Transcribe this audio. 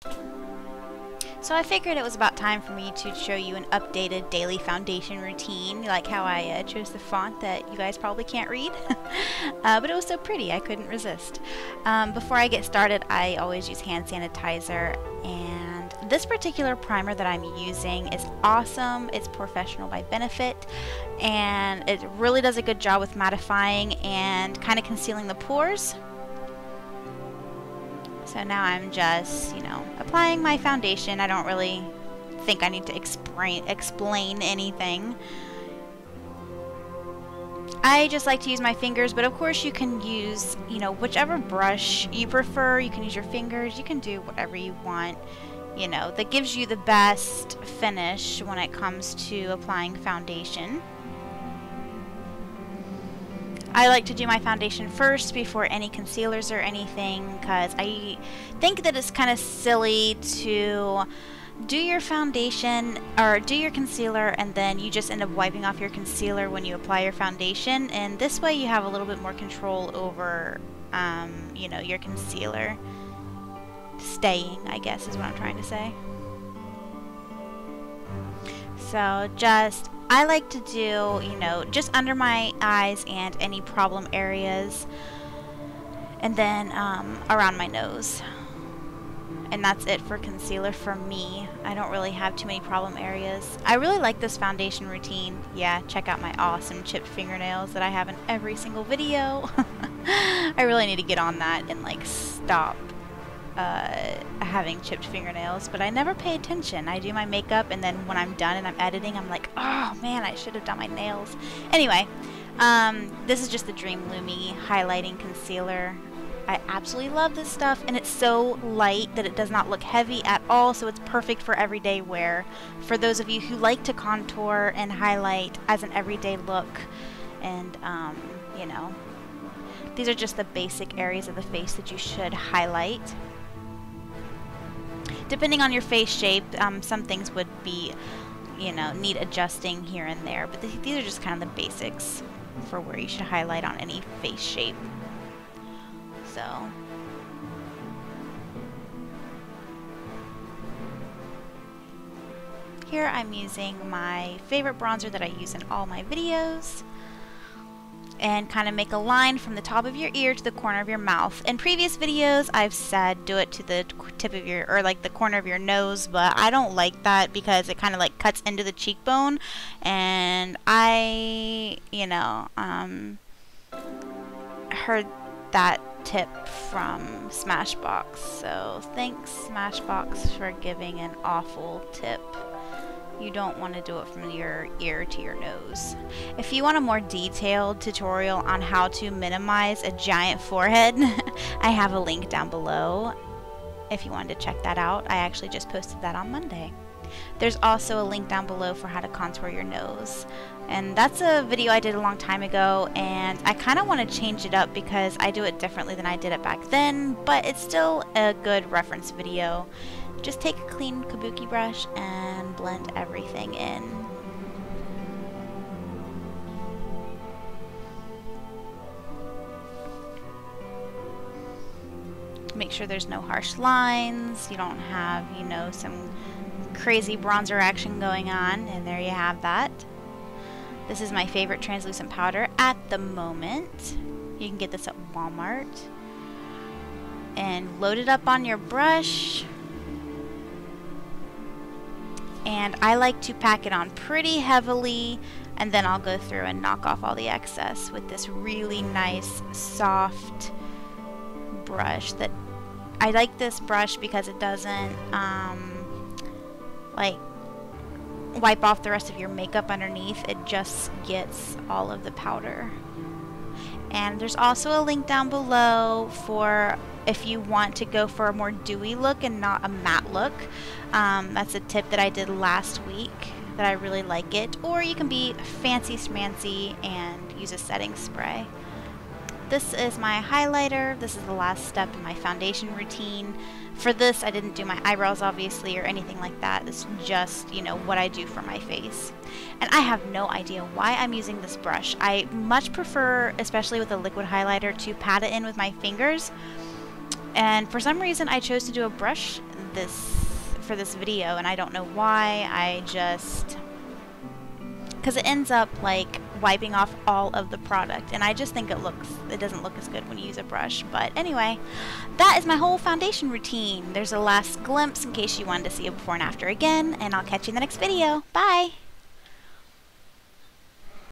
So I figured it was about time for me to show you an updated daily foundation routine, like how I chose the font that you guys probably can't read. But it was so pretty, I couldn't resist. Before I get started, I always use hand sanitizer, and this particular primer that I'm using is awesome. It's Professional by Benefit, and it really does a good job with mattifying and kind of concealing the pores. So now I'm just, applying my foundation. I don't really think I need to explain anything. I just like to use my fingers, but of course you can use, whichever brush you prefer. You can use your fingers. You can do whatever you want, that gives you the best finish when it comes to applying foundation. I like to do my foundation first before any concealers or anything, because I think that it's kind of silly to do your foundation or do your concealer and then you just end up wiping off your concealer when you apply your foundation, and this way you have a little bit more control over your concealer staying, I guess is what I'm trying to say. So I like to do, just under my eyes and any problem areas, and then around my nose. And that's it for concealer for me. I don't really have too many problem areas. I really like this foundation routine. Yeah, check out my awesome chipped fingernails that I have in every single video. I really need to get on that and stop having chipped fingernails, but I never pay attention. I do my makeup, and then when I'm done and I'm editing, I'm like, oh man, I should have done my nails. Anyway, this is just the Dream Lumi highlighting concealer. I absolutely love this stuff, and it's so light that it does not look heavy at all, so it's perfect for everyday wear. For those of you who like to contour and highlight as an everyday look, and these are just the basic areas of the face that you should highlight. Depending on your face shape, some things would be, need adjusting here and there, but these are just kind of the basics for where you should highlight on any face shape. So, here I'm using my favorite bronzer that I use in all my videos, and kind of make a line from the top of your ear to the corner of your mouth. In previous videos I've said do it to the tip of your, or the corner of your nose, but I don't like that because it kind of cuts into the cheekbone, and I heard that tip from Smashbox, so thanks Smashbox for giving an awful tip. You don't want to do it from your ear to your nose. If you want a more detailed tutorial on how to minimize a giant forehead, I have a link down below if you wanted to check that out. I actually just posted that on Monday. There's also a link down below for how to contour your nose. And that's a video I did a long time ago, and I kind of want to change it up because I do it differently than I did it back then, but it's still a good reference video. Just take a clean kabuki brush and blend everything in. Make sure there's no harsh lines, you don't have, some crazy bronzer action going on, and there you have that. This is my favorite translucent powder at the moment. You can get this at Walmart. And load it up on your brush. And I like to pack it on pretty heavily, and then I'll go through and knock off all the excess with this really nice soft brush. That I like this brush because it doesn't wipe off the rest of your makeup underneath. It just gets all of the powder. And there's also a link down below for if you want to go for a more dewy look and not a matte look. That's a tip that I did last week that I really like it. Or you can be fancy schmancy and use a setting spray. This is my highlighter. This is the last step in my foundation routine. For this, I didn't do my eyebrows, obviously, or anything like that. It's just, what I do for my face. And I have no idea why I'm using this brush. I much prefer, especially with a liquid highlighter, to pat it in with my fingers. And for some reason I chose to do a brush for this video, and I don't know why. Because it ends up like wiping off all of the product, and I just think it doesn't look as good when you use a brush. But anyway, that is my whole foundation routine. There's a last glimpse in case you wanted to see a before and after again, and I'll catch you in the next video. Bye!